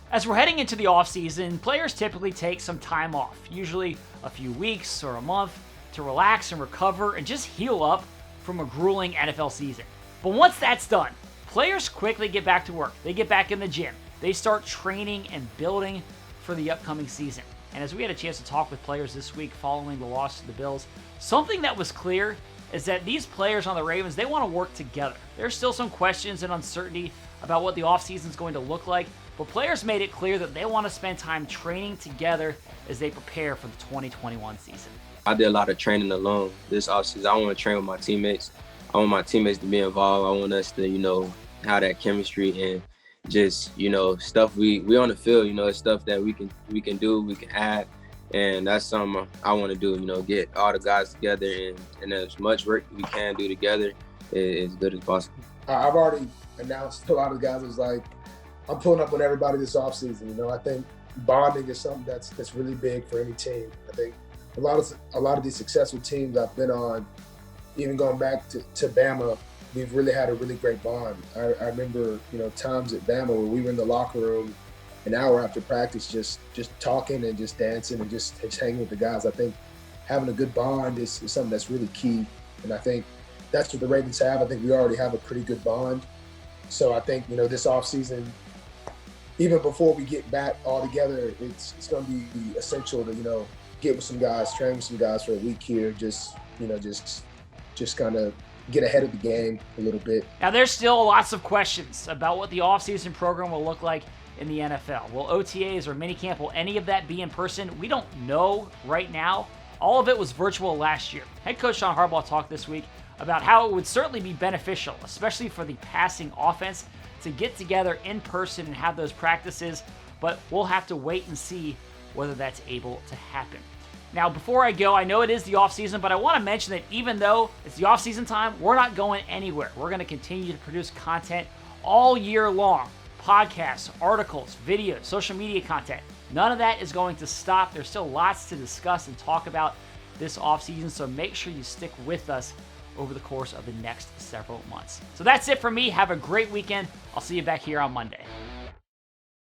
As we're heading into the offseason, players typically take some time off, usually a few weeks or a month, to relax and recover and just heal up from a grueling NFL season. But once that's done, players quickly get back to work. They get back in the gym. They start training and building for the upcoming season. And as we had a chance to talk with players this week following the loss to the Bills, something that was clear is that these players on the Ravens, they want to work together. There's still some questions and uncertainty about what the offseason is going to look like, but players made it clear that they want to spend time training together as they prepare for the 2021 season. I did a lot of training alone this offseason. I want to train with my teammates. I want my teammates to be involved. I want us to, have that chemistry and just, stuff we on the field, it's stuff that we can do, we can add. And that's something I want to do, get all the guys together and as much work we can do together as good as possible. I've already announced to a lot of guys, it's like, I'm pulling up on everybody this offseason. I think bonding is something that's really big for any team. I think a lot of these successful teams I've been on, even going back to Bama, we've really had a really great bond. I remember, times at Bama where we were in the locker room an hour after practice, just talking and just dancing and just hanging with the guys. I think having a good bond is something that's really key. And I think that's what the Ravens have. I think we already have a pretty good bond. So I think, this offseason, even before we get back all together, it's going to be essential to, get with some guys, train with some guys for a week here, just kind of get ahead of the game a little bit. Now, there's still lots of questions about what the offseason program will look like in the NFL. Will OTAs or minicamp, will any of that be in person? We don't know right now. All of it was virtual last year. Head coach John Harbaugh talked this week about how it would certainly be beneficial, especially for the passing offense, to get together in person and have those practices, but we'll have to wait and see whether that's able to happen. Now, before I go, I know it is the offseason, but I want to mention that even though it's the offseason time, we're not going anywhere. We're going to continue to produce content all year long. Podcasts, articles, videos, social media content. None of that is going to stop. There's still lots to discuss and talk about this offseason, so make sure you stick with us over the course of the next several months. So that's it for me. Have a great weekend. I'll see you back here on Monday.